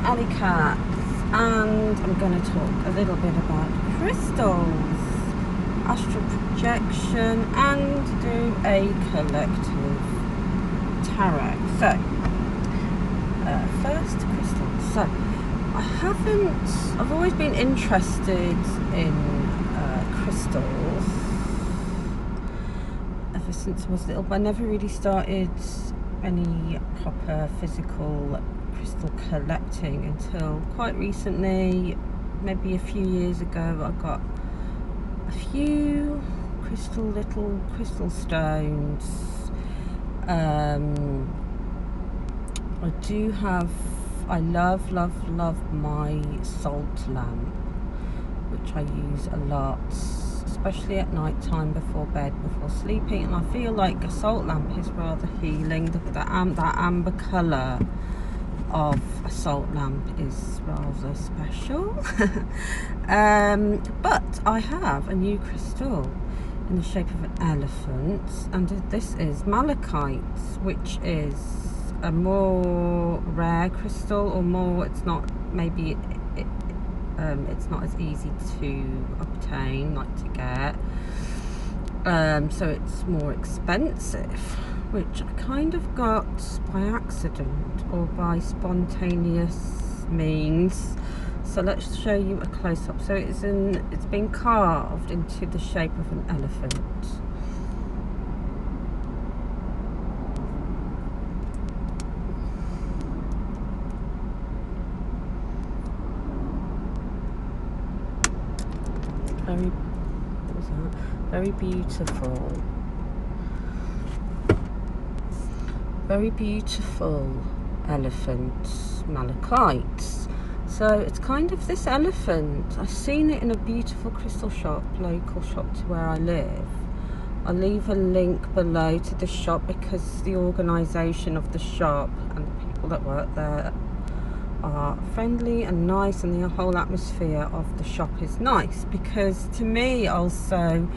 alley cats, and I'm going to talk a little bit about crystals, astral projection, and do a collective tarot. So, first crystals. So, I've always been interested in crystals ever since I was little, but I never really started any proper physical crystal collecting until quite recently. Maybe a few years ago I got a few little crystal stones. I love my salt lamp, which I use a lot, especially at night time before bed, before sleeping, and I feel like a salt lamp is rather healing. That amber colour of a salt lamp is rather special. But I have a new crystal in the shape of an elephant, and this is malachite, which is a more rare crystal, or more, it's not as easy to obtain, like to get, so it's more expensive, which I kind of got by accident or by spontaneous means. So let's show you a close-up. So it's been carved into the shape of an elephant. Very beautiful. Very beautiful elephant malachite. So it's kind of this elephant. I've seen it in a beautiful crystal shop, local shop to where I live. I'll leave a link below to the shop because the organisation of the shop and the people that work there are friendly and nice, and the whole atmosphere of the shop is nice, because to me also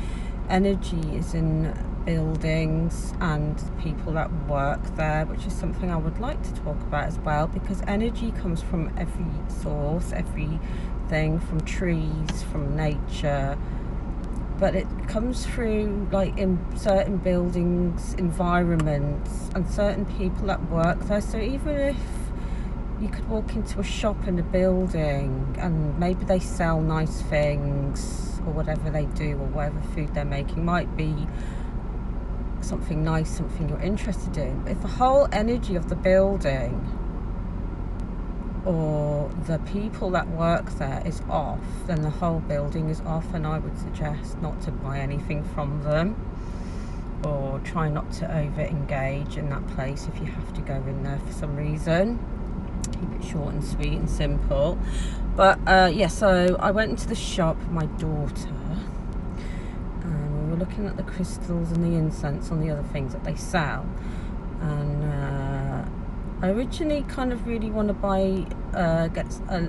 energy is in buildings and people that work there, which is something I would like to talk about as well, because energy comes from every source, everything, from trees, from nature, but it comes through like in certain buildings, environments, and certain people that work there. So even if you could walk into a shop in a building and maybe they sell nice things, or whatever they do, or whatever food they're making might be something nice, something you're interested in. But if the whole energy of the building or the people that work there is off, then the whole building is off, and I would suggest not to buy anything from them, or try not to over engage in that place if you have to go in there for some reason. Keep it short and sweet and simple. But yeah, so I went into the shop with my daughter, and we were looking at the crystals and the incense and the other things that they sell, and I originally kind of really want to buy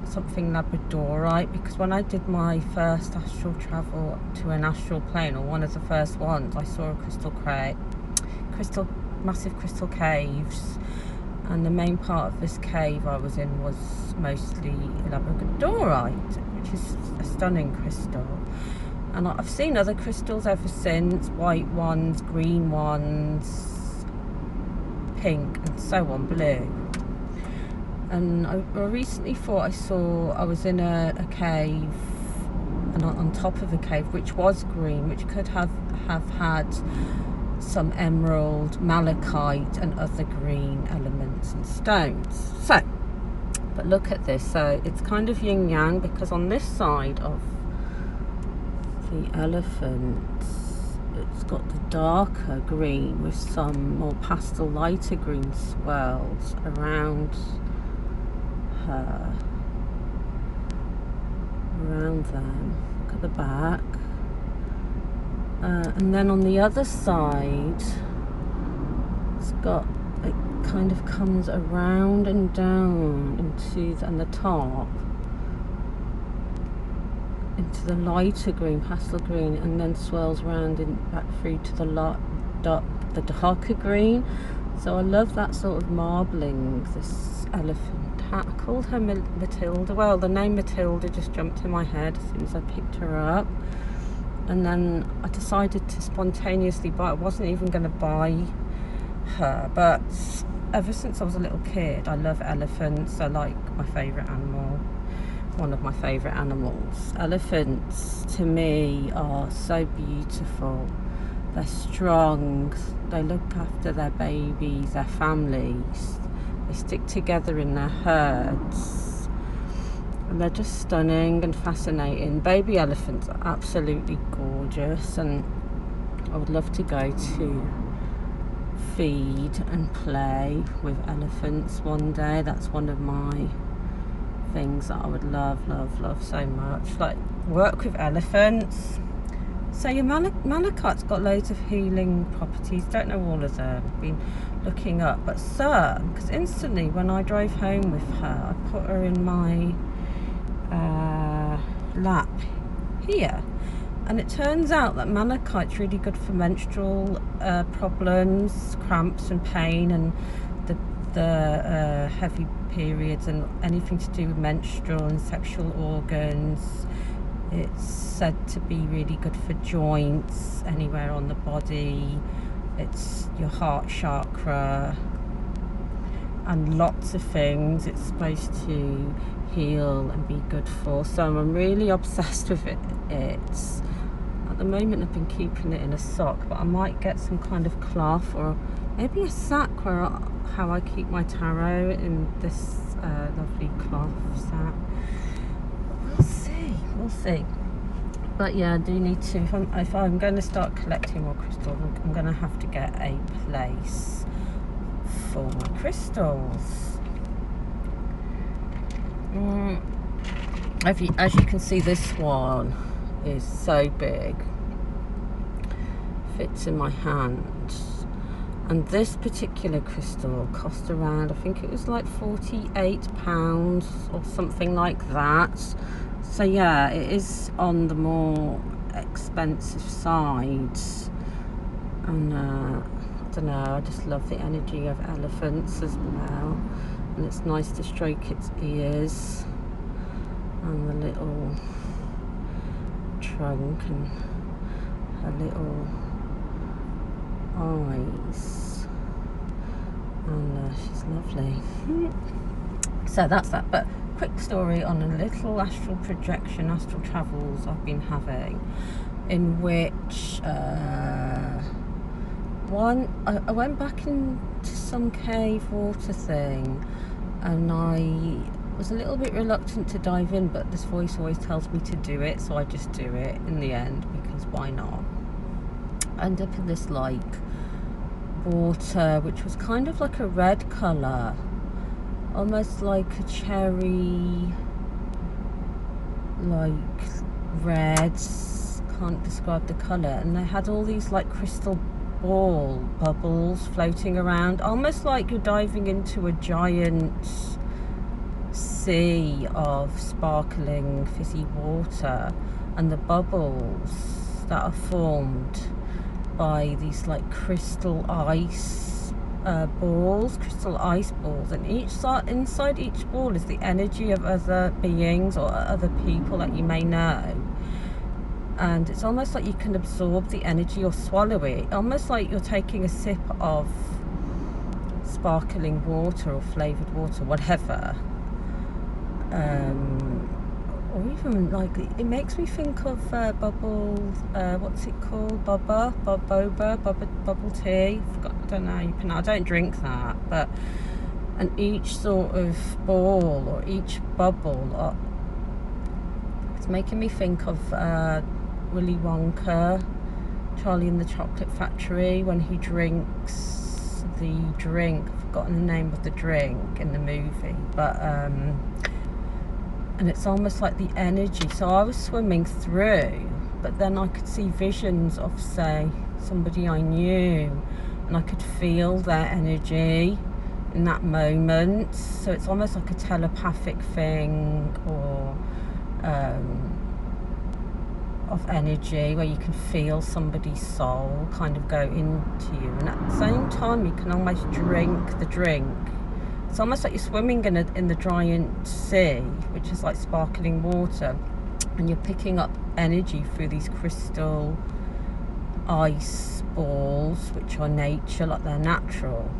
something labradorite, because when I did my first astral travel to an astral plane, or one of the first ones, I saw a massive crystal caves, and the main part of this cave I was in was mostly labradorite, which is a stunning crystal. And I've seen other crystals ever since, white ones, green ones, pink, and so on, blue. And I recently thought I was in a cave, and on top of a cave which was green, which could have had some emerald, malachite, and other green elements and stones. So, but look at this. So it's kind of yin yang, because on this side of the elephant, it's got the darker green with some more pastel lighter green swirls around her, around them. Look at the back. And then on the other side, it kind of comes around and down and the top into the lighter green, pastel green, and then swirls around back through to the darker green. So I love that sort of marbling this elephant cat. I called her Matilda. Well, the name Matilda just jumped in my head as soon as I picked her up. And then I decided to spontaneously buy. I wasn't even going to buy her, but ever since I was a little kid, I love elephants. They're like my favourite animal. One of my favourite animals. Elephants to me are so beautiful. They're strong. They look after their babies, their families. They stick together in their herds. And they're just stunning and fascinating. Baby elephants are absolutely gorgeous, and I would love to go to feed and play with elephants one day. That's one of my things that I would love so much. Like, work with elephants. So your Malachite's got loads of healing properties. Don't know all of them. I've been looking up, but some, because instantly when I drove home with her, I put her in my lap here, and it turns out that Malachite's really good for menstrual problems, cramps and pain, and the heavy periods and anything to do with menstrual and sexual organs. It's said to be really good for joints anywhere on the body. It's your heart chakra and lots of things it's supposed to heal and be good for. So I'm really obsessed with it. At the moment I've been keeping it in a sock, but I might get some kind of cloth or maybe a sack where how I keep my tarot in this lovely cloth sack. We'll see. But yeah, I do need to, if I'm going to start collecting more crystals, I'm going to have to get a place for my crystals. As you can see, this one is so big, fits in my hand. And this particular crystal cost around, I think it was like £48 or something like that. So yeah, it is on the more expensive side. And I don't know, I just love the energy of elephants as well. And it's nice to stroke its ears and the little trunk and her little eyes, and she's lovely. So that's that. But quick story on a little astral projection, astral travels I've been having, in which I went back into some cave water thing, and I was a little bit reluctant to dive in, but this voice always tells me to do it, so I just do it in the end, because why not? I ended up in this like water which was kind of like a red colour, almost like a cherry, like reds, can't describe the colour, and they had all these like crystal ball bubbles floating around, almost like you're diving into a giant sea of sparkling fizzy water, and the bubbles that are formed by these like crystal ice balls, crystal ice balls, and inside each ball is the energy of other beings or other people that you may know, and it's almost like you can absorb the energy or swallow it, almost like you're taking a sip of sparkling water or flavoured water, whatever. Or even like, it makes me think of bubbles, what's it called, boba bubble tea. I don't know how you pronounce. I don't drink that, but and each sort of ball or each bubble, it's making me think of Willy Wonka, Charlie and the Chocolate Factory, when he drinks the drink. I've forgotten the name of the drink in the movie, but and it's almost like the energy. So I was swimming through, but then I could see visions of, say, somebody I knew, and I could feel their energy in that moment. So it's almost like a telepathic thing, or of energy, where you can feel somebody's soul kind of go into you, and at the same time you can almost drink the drink It's almost like you're swimming in the giant sea, which is like sparkling water, and you're picking up energy through these crystal ice balls, which are nature, like they're natural.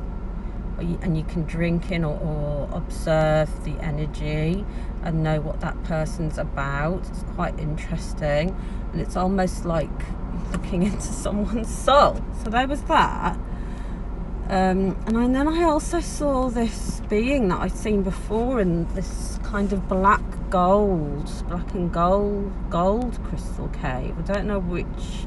And you can drink in or observe the energy and know what that person's about. It's quite interesting, and it's almost like looking into someone's soul. So there was that. And then I also saw this being that I'd seen before in this kind of black and gold crystal cave. I don't know which.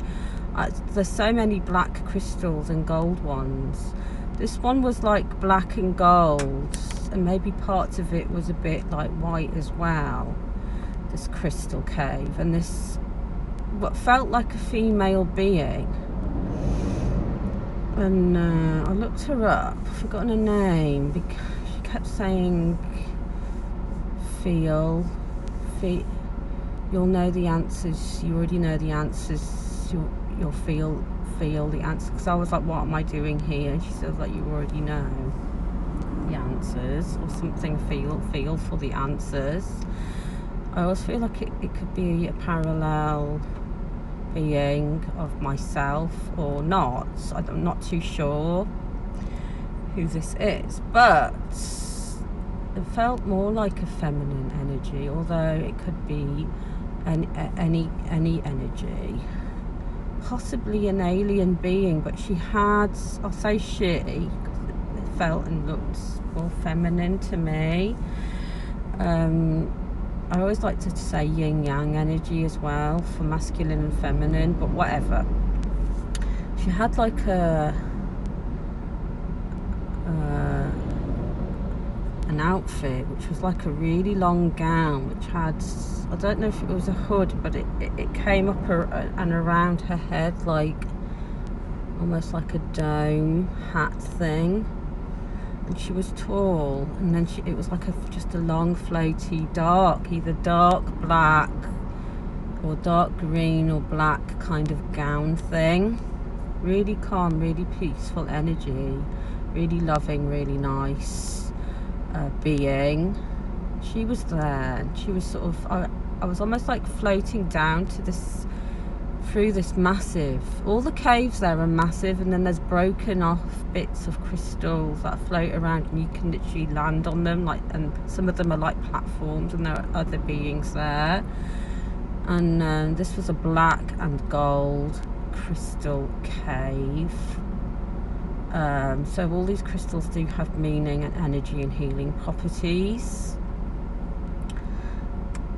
There's so many black crystals and gold ones. This one was like black and gold, and maybe parts of it was a bit like white as well, this crystal cave. And this, what felt like a female being. And I looked her up, I've forgotten her name, because she kept saying, feel, you'll know the answers, you already know the answers, you'll feel the answer. Because I was like, what am I doing here? And she said, like, you already know the answers, or something. Feel for the answers. I always feel like it could be a parallel being of myself or not. I'm not too sure who this is, but it felt more like a feminine energy, although it could be any energy. Possibly an alien being, but she had, I'll say she, because it felt and looked more feminine to me. I always like to say yin yang energy as well, for masculine and feminine, but whatever. She had like an outfit which was like a really long gown, which had, I don't know if it was a hood, but it came up and around her head, like almost like a dome hat thing. And she was tall, and then it was like just a long floaty either dark black or dark green or black kind of gown thing. Really calm, really peaceful energy, really loving, really nice being. She was there, and she was sort of, I was almost like floating down to this, through this massive, all the caves there are massive, and then there's broken off bits of crystals that float around, and you can literally land on them, like, and some of them are like platforms, and there are other beings there. And this was a black and gold crystal cave. So all these crystals do have meaning and energy and healing properties.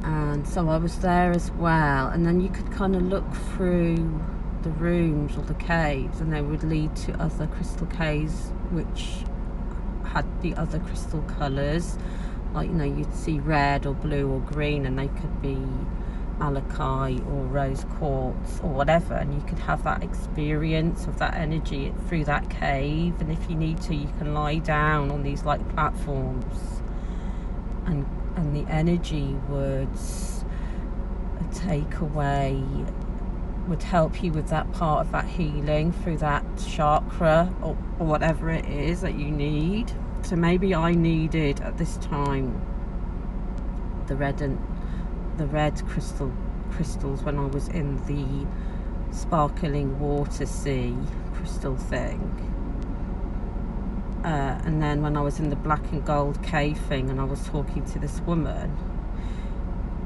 And so I was there as well, and then you could kind of look through the rooms or the caves, and they would lead to other crystal caves which had the other crystal colours, like, you know, you'd see red or blue or green, and they could be malachite or rose quartz or whatever, and you could have that experience of that energy through that cave. And if you need to, you can lie down on these like platforms, and the energy would take away, would help you with that part of that healing through that chakra or whatever it is that you need. So maybe I needed at this time the red crystals when I was in the sparkling water sea crystal thing. And then when I was in the black and gold cave thing, and I was talking to this woman,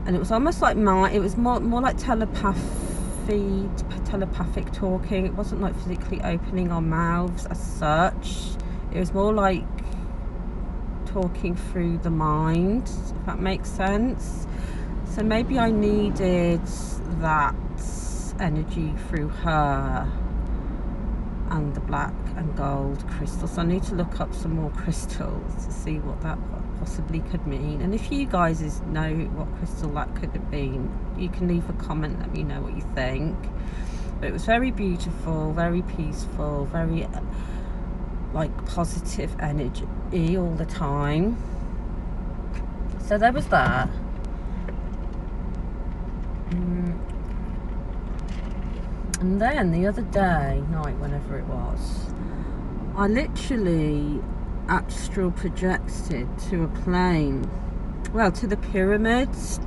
and it was almost like it was more like telepathic talking. It wasn't like physically opening our mouths as such. It was more like talking through the mind, if that makes sense. So maybe I needed that energy through her and the black and gold crystals. So I need to look up some more crystals to see what that possibly could mean. And if you guys know what crystal that could have been, you can leave a comment, let me know what you think. But it was very beautiful, very peaceful, very like positive energy all the time. So there was that. And then the other day, night, whenever it was, I literally astral projected to a plane, well, to the pyramids.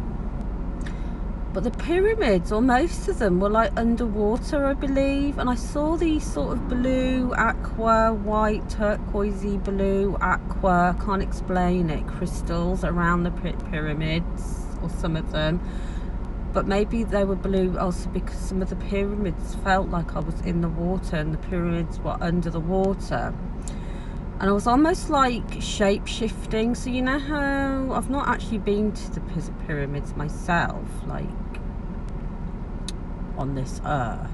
But the pyramids, or most of them, were like underwater, I believe. And I saw these sort of blue, aqua, white, turquoisey blue, aqua, can't explain it, crystals around the pyramids, or some of them. But maybe they were blue also because some of the pyramids felt like I was in the water and the pyramids were under the water. And I was almost like shape-shifting. So you know how I've not actually been to the pyramids myself, like on this earth,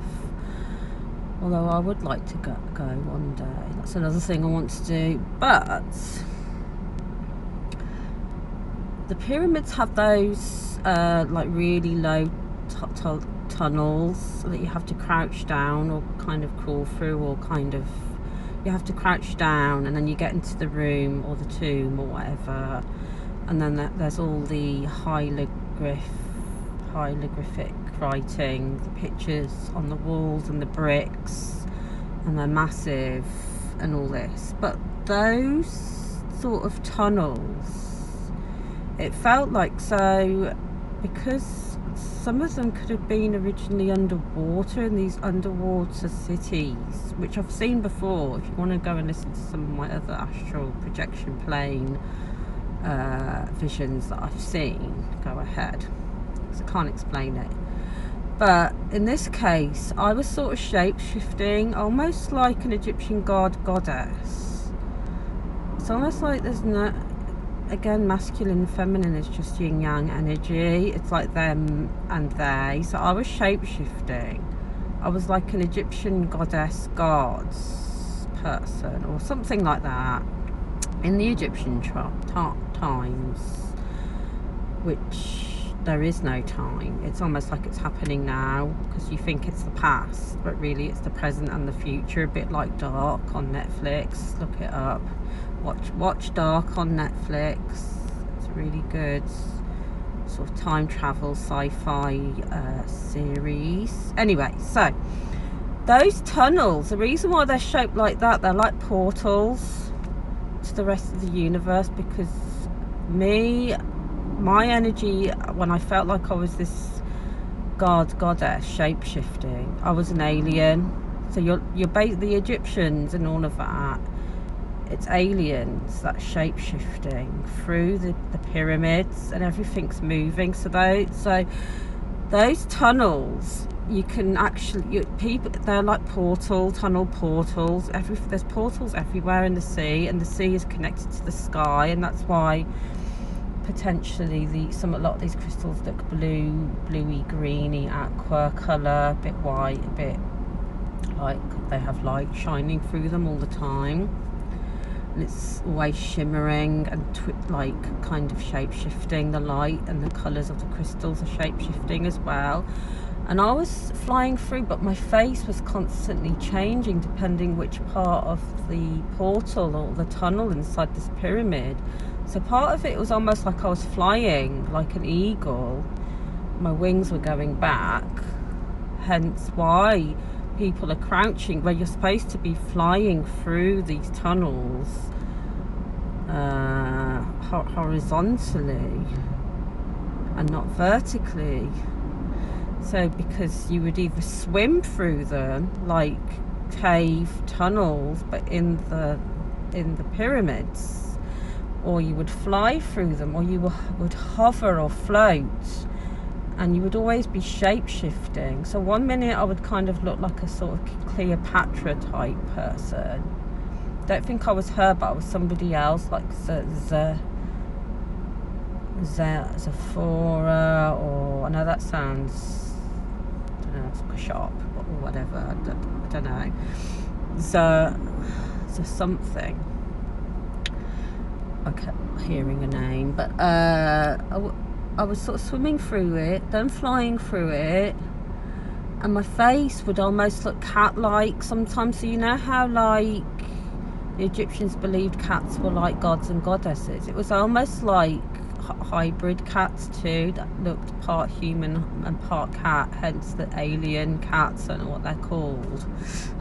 although I would like to go one day. That's another thing I want to do. But the pyramids have those like really low tunnels that you have to crouch down or kind of crawl through, or kind of you have to crouch down and then you get into the room or the tomb or whatever, and then there's all the hieroglyphic writing, the pictures on the walls and the bricks, and they're massive and all this. But those sort of tunnels, it felt like, so because some of them could have been originally underwater in these underwater cities, which I've seen before. If you want to go and listen to some of my other astral projection plane visions that I've seen, go ahead, because I can't explain it. But in this case, I was sort of shape-shifting, almost like an Egyptian goddess. It's almost like there's no, again, masculine and feminine is just yin yang energy. It's like them and they. So I was shape-shifting. I was like an Egyptian goddess, gods person, or something like that, in the Egyptian times, which there is no time. It's almost like it's happening now, because you think it's the past, but really it's the present and the future. A bit like Dark on Netflix. Look it up. Watch Dark on Netflix. It's really good sort of time travel sci-fi series. Anyway, so those tunnels, the reason why they're shaped like that, they're like portals to the rest of the universe. Because my energy, when I felt like I was this goddess shape-shifting, I was an alien. So you're the Egyptians and all of that, it's aliens that shape-shifting through the pyramids, and everything's moving. So those tunnels, you can actually, they're like tunnel portals. There's portals everywhere in the sea, and the sea is connected to the sky, and that's why potentially a lot of these crystals look bluey, greeny, aqua colour, a bit white, a bit like they have light shining through them all the time, and it's always shimmering and like kind of shape-shifting. The light and the colours of the crystals are shape-shifting as well. And I was flying through, but my face was constantly changing depending which part of the portal or the tunnel inside this pyramid. So part of it was almost like I was flying like an eagle. My wings were going back, hence why people are crouching, where you're supposed to be flying through these tunnels horizontally and not vertically. So because you would either swim through them like cave tunnels but in the pyramids, or you would fly through them, or you would hover or float, and you would always be shape-shifting. So one minute I would kind of look like a sort of Cleopatra type person. Don't think I was her, but I was somebody else, like Zephora, or I know that sounds, I don't know, it's like a shop or whatever, I don't know. Something. I kept hearing a name, but I was sort of swimming through it, then flying through it, and my face would almost look cat-like sometimes. So you know how like the Egyptians believed cats were like gods and goddesses? It was almost like hybrid cats too, that looked part human and part cat, hence the alien cats. I don't know what they're called.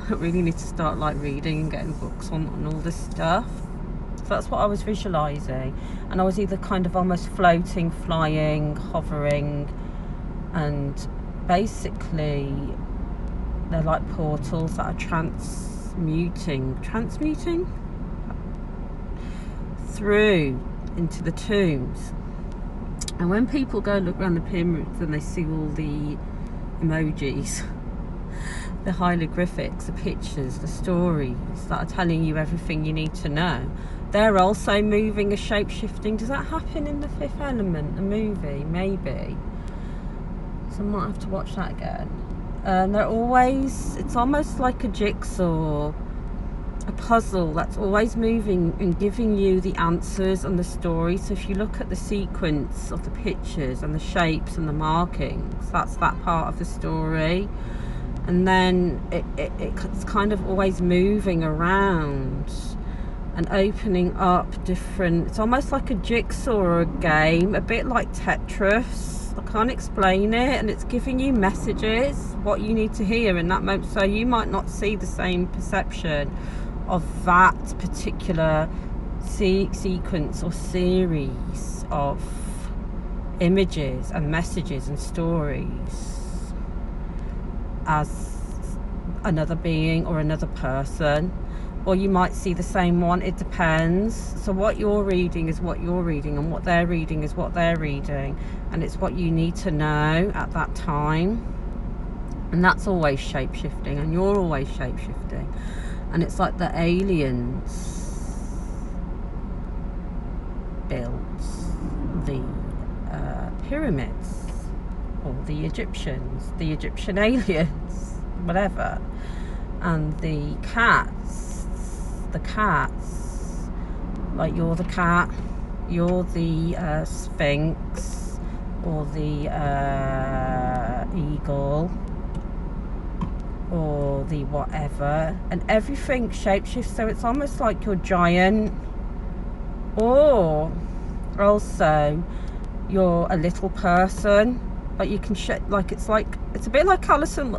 I really need to start like reading and getting books on all this stuff. So that's what I was visualizing, and I was either kind of almost floating, flying, hovering, and basically they're like portals that are transmuting through into the tombs. And when people go look around the pyramids and they see all the emojis, the hieroglyphics, the pictures, the stories that are telling you everything you need to know, they're also moving as shape-shifting. Does that happen in The Fifth Element, the movie? Maybe. So I might have to watch that again. They're always, it's almost like a jigsaw, a puzzle that's always moving and giving you the answers and the story. So if you look at the sequence of the pictures and the shapes and the markings, that's that part of the story. And then it's kind of always moving around and opening up different, it's almost like a jigsaw or a game, a bit like Tetris. I can't explain it, and it's giving you messages, what you need to hear in that moment. So you might not see the same perception of that particular sequence or series of images and messages and stories as another being or another person, or you might see the same one. It depends. So what you're reading is what you're reading, and what they're reading is what they're reading, and it's what you need to know at that time. And that's always shape-shifting, and you're always shape-shifting. And it's like the aliens built the pyramids, or the Egyptians, the Egyptian aliens, whatever. And the cats, like you're the cat, you're the sphinx, or the eagle, or the whatever, and everything shapeshifts. So it's almost like you're giant, or also you're a little person, but you can like it's a bit like Alison.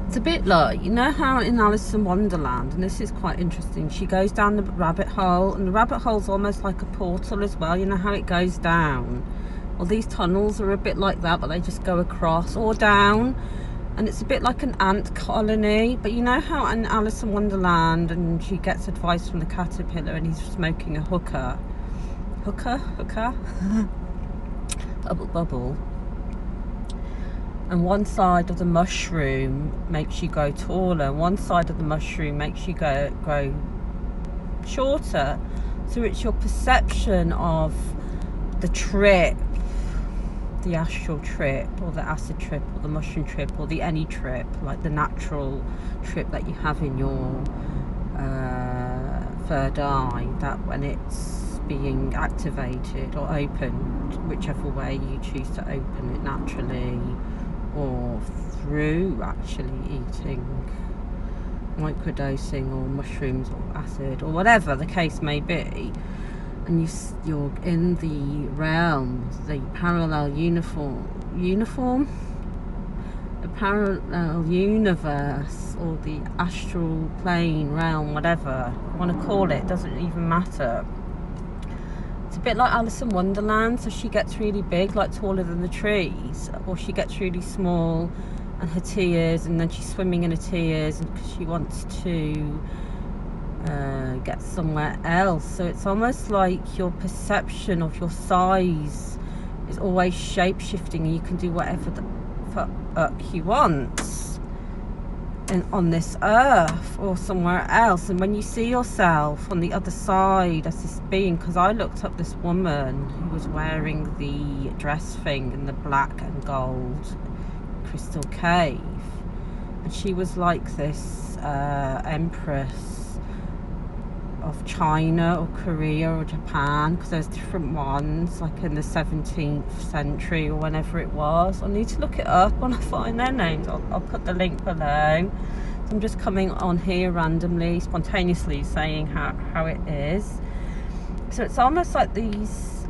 It's a bit like, you know how in Alice in Wonderland, and this is quite interesting, she goes down the rabbit hole, and the rabbit hole's almost like a portal as well. You know how it goes down? Well, these tunnels are a bit like that, but they just go across or down, and it's a bit like an ant colony. But you know how in Alice in Wonderland, and she gets advice from the caterpillar, and he's smoking a hookah bubble, and one side of the mushroom makes you go taller, one side of the mushroom makes you grow shorter. So it's your perception of the trip, the astral trip, or the acid trip, or the mushroom trip, or the any trip, like the natural trip that you have in your third eye, that when it's being activated or opened, whichever way you choose to open it, naturally or through actually eating, microdosing, or mushrooms, or acid, or whatever the case may be. And you're in the realm, the parallel the parallel universe, or the astral plane, realm, whatever you want to call it, doesn't even matter. It's a bit like Alice in Wonderland. So she gets really big, like taller than the trees, or she gets really small, and her tears, and then she's swimming in her tears because she wants to get somewhere else. So it's almost like your perception of your size is always shape-shifting, and you can do whatever the fuck you want on this earth or somewhere else. And when you see yourself on the other side as this being, because I looked up this woman who was wearing the dress thing in the black and gold crystal cave, and she was like this empress of China or Korea or Japan, because there's different ones, like in the 17th century or whenever it was. I need to look it up when I find their names. I'll put the link below. So I'm just coming on here randomly, spontaneously saying how it is. So it's almost like these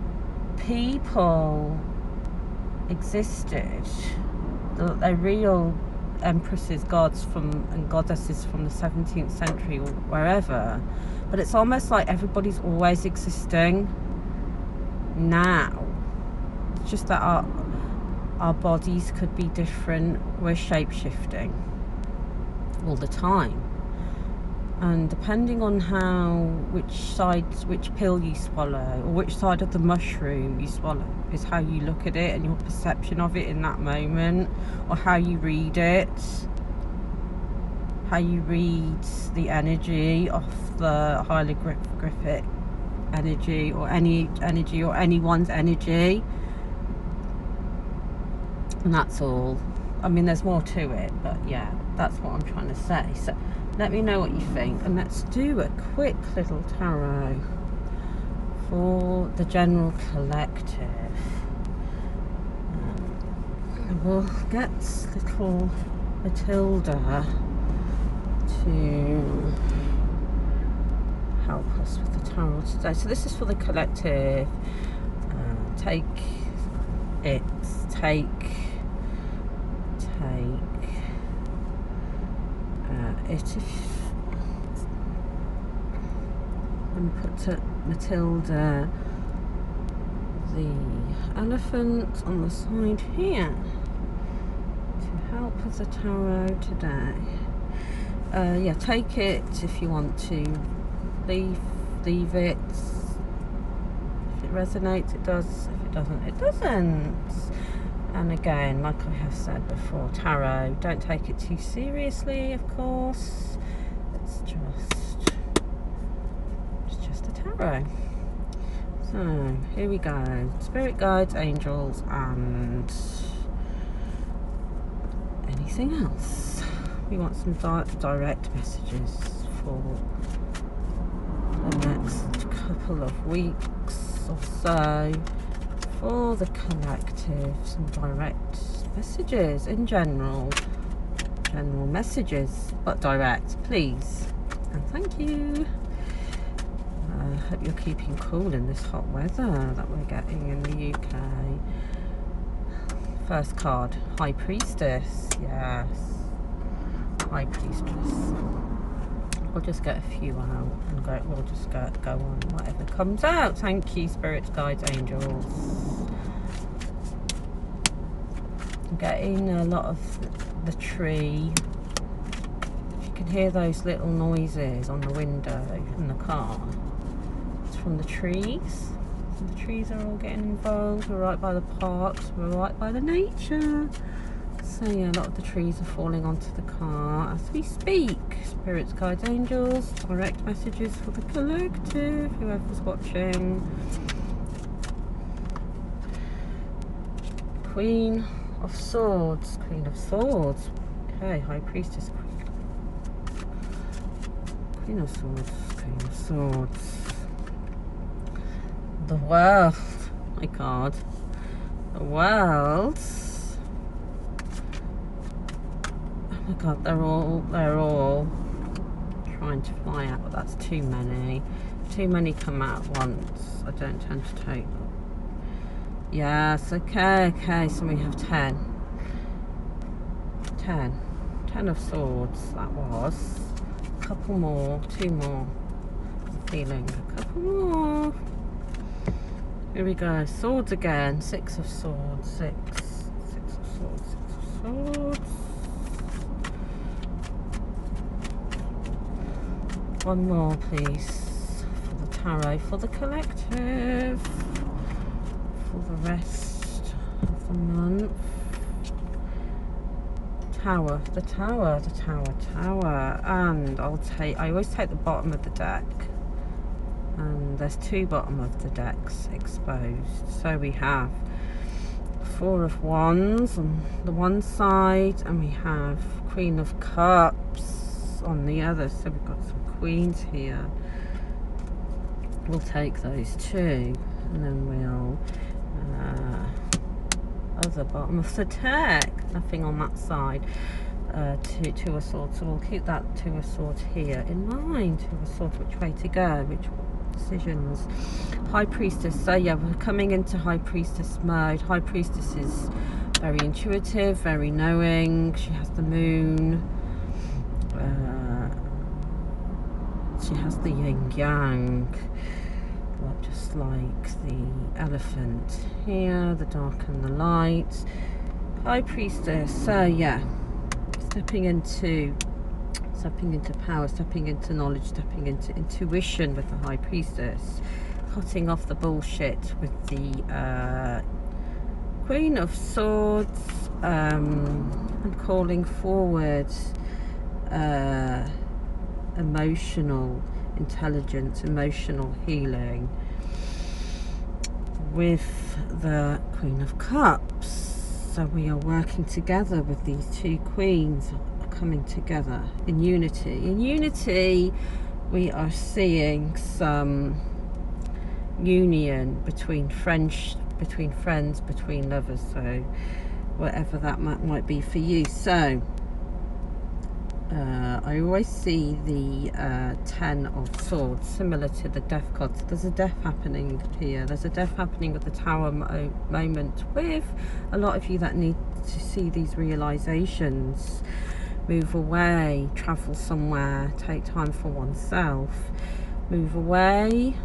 people existed, they're real empresses, gods and goddesses from the 17th century or wherever, but it's almost like everybody's always existing now. It's just that our bodies could be different. We're shape-shifting all the time, and depending on which pill you swallow, or which side of the mushroom you swallow, is how you look at it and your perception of it in that moment, or how you read it, how you read the energy of the holographic energy, or any energy, or anyone's energy. And that's all. I mean, there's more to it, but yeah, that's what I'm trying to say. So let me know what you think, and let's do a quick little tarot for the general collective. We'll get little Matilda to help us with the tarot today. So this is for the collective. Take it. I'm going to put to Matilda the elephant on the side here to help with the tarot today. Yeah, take it if you want to. Leave it. If it resonates, it does. If it doesn't, it doesn't. And again, like I have said before, tarot, don't take it too seriously, of course. It's just a tarot. So here we go. Spirit guides, angels, and anything else. We want some direct messages for the next couple of weeks or so. For the collective, some direct messages in general messages, but direct, please, and thank you. I hope you're keeping cool in this hot weather that we're getting in the UK. First card, High Priestess. Yes, High Priestess. We'll just get a few out and we'll just go on whatever comes out. Thank you, spirits, guides, angels. I'm getting a lot of the tree. If you can hear those little noises on the window in the car, it's from the trees. The trees are all getting involved. We're right by the parks, we're right by the nature. So yeah, a lot of the trees are falling onto the car as we speak. Spirits, guides, angels, direct messages for the collective, whoever's watching. Queen of Swords, Queen of Swords. Okay, High Priestess, Queen of Swords, Queen of Swords. The World, my God. The World. Oh my God, they're all trying to fly out, but that's too many. Too many come out at once. I don't tend to take them. Yes, okay, so we have 10. 10 of Swords, that was. A couple more, 2 more. I'm feeling a couple more. Here we go, Swords again. 6 of Swords, 6 of Swords, 6 of Swords. One more, please, for the tarot, for the collective, for the rest of the month. Tower, the tower, and I always take the bottom of the deck, and there's 2 bottom of the decks exposed. So we have 4 of Wands on the one side, and we have Queen of Cups on the other. So we've got some queens here. We'll take those 2, and then we'll other bottom of the deck, nothing on that side. 2 of Swords, so we'll keep that 2 of Swords here in mind. 2 of Swords, which way to go, which decisions. High Priestess, so yeah, we're coming into High Priestess mode. High Priestess is very intuitive, very knowing. She has the moon. She has the yin yang, just like the elephant here, the dark and the light. High priestess. So yeah, stepping into power, stepping into knowledge, stepping into intuition with the high priestess, cutting off the bullshit with the Queen of Swords, and calling forward emotional intelligence, emotional healing with the Queen of Cups. So we are working together with these two queens, coming together in unity. In unity, we are seeing some union between friends, between lovers, so whatever that might be for you. So I always see the 10 of Swords, similar to the Death card. So there's a death happening here. There's a death happening with the Tower moment with a lot of you that need to see these realizations. Move away, travel somewhere, take time for oneself, move away,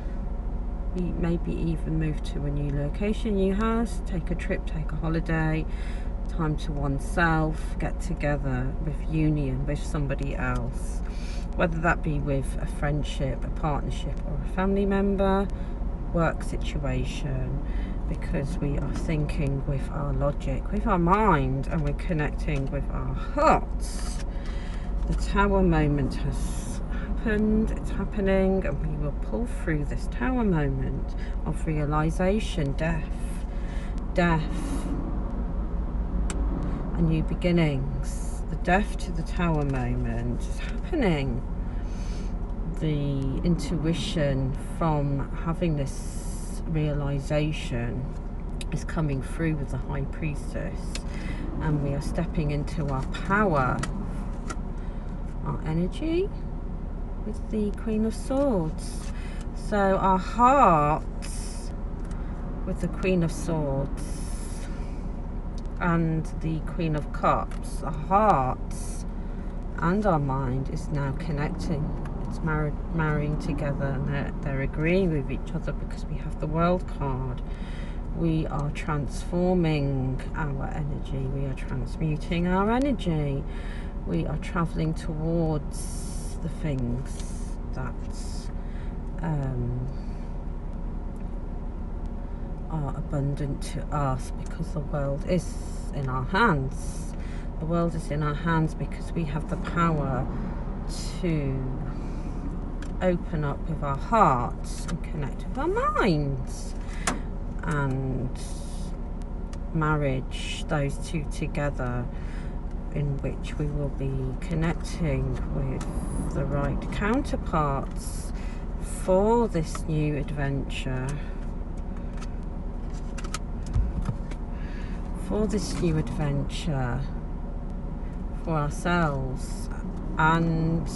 maybe even move to a new location, new house, take a trip, take a holiday, time to oneself, get together with union with somebody else, whether that be with a friendship, a partnership, or a family member, work situation, because we are thinking with our logic, with our mind, and we're connecting with our hearts. The Tower moment has happened, it's happening, and we will pull through this Tower moment of realization, death, and new beginnings. The death to the Tower moment is happening. The intuition from having this realization is coming through with the High Priestess, and we are stepping into our power, our energy with the Queen of Swords. So our hearts with the Queen of Swords and the Queen of Cups, our hearts and our mind is now connecting. It's marrying together, and they're agreeing with each other because we have the World card. We are transforming our energy. We are transmuting our energy. We are traveling towards the things that are abundant to us, because the world is in our hands. The world is in our hands because we have the power to open up with our hearts and connect with our minds, and marriage those two together, in which we will be connecting with the right counterparts for this new adventure. For ourselves and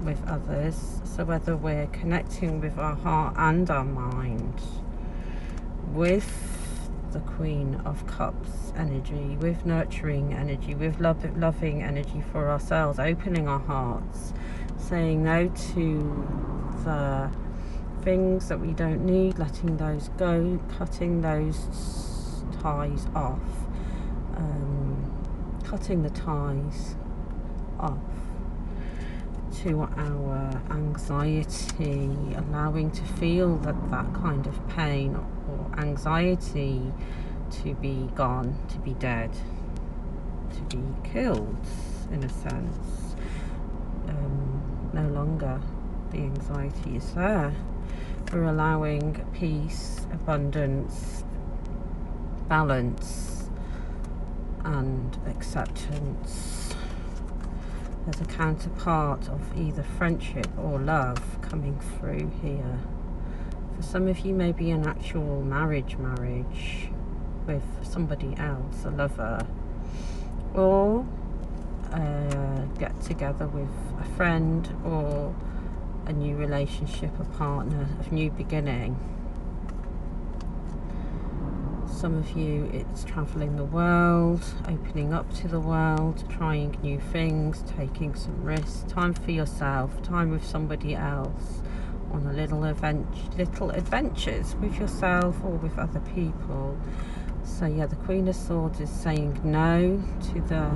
with others. So whether we're connecting with our heart and our mind, with the Queen of Cups energy, with nurturing energy, with loving energy for ourselves, opening our hearts, saying no to the things that we don't need, letting those go, cutting those ties off, cutting the ties off to our anxiety, allowing to feel that kind of pain or anxiety to be gone, to be dead, to be killed in a sense. No longer the anxiety is there. We're allowing peace, abundance, balance and acceptance. There's a counterpart of either friendship or love coming through here. For some of you, maybe an actual marriage with somebody else, a lover, or get together with a friend, or a new relationship, a partner, a new beginning. some of you it's traveling the world, opening up to the world, trying new things, taking some risks, time for yourself, time with somebody else, on a little adventures with yourself or with other people. So yeah, the Queen of Swords is saying no to the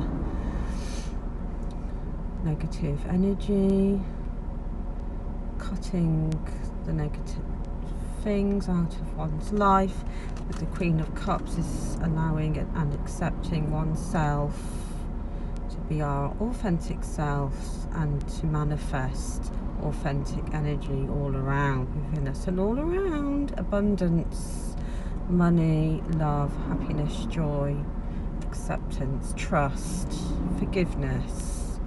negative energy, cutting the negative things out of one's life. With the Queen of Cups is allowing and accepting oneself to be our authentic selves and to manifest authentic energy all around within us and all around. Abundance, money, love, happiness, joy, acceptance, trust, forgiveness,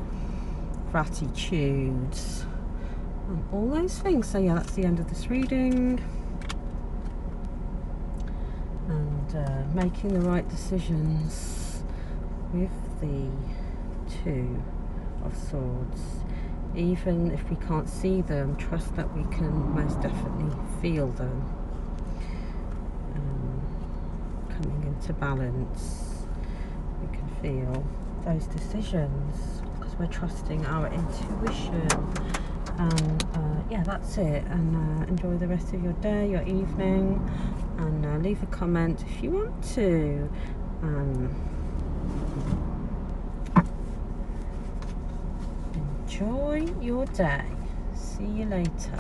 gratitude, and all those things. So yeah, that's the end of this reading. And making the right decisions with the Two of Swords. Even if we can't see them, trust that we can most definitely feel them. Coming into balance, we can feel those decisions because we're trusting our intuition. And yeah, that's it. And enjoy the rest of your day, your evening, and leave a comment if you want to. Enjoy your day. See you later.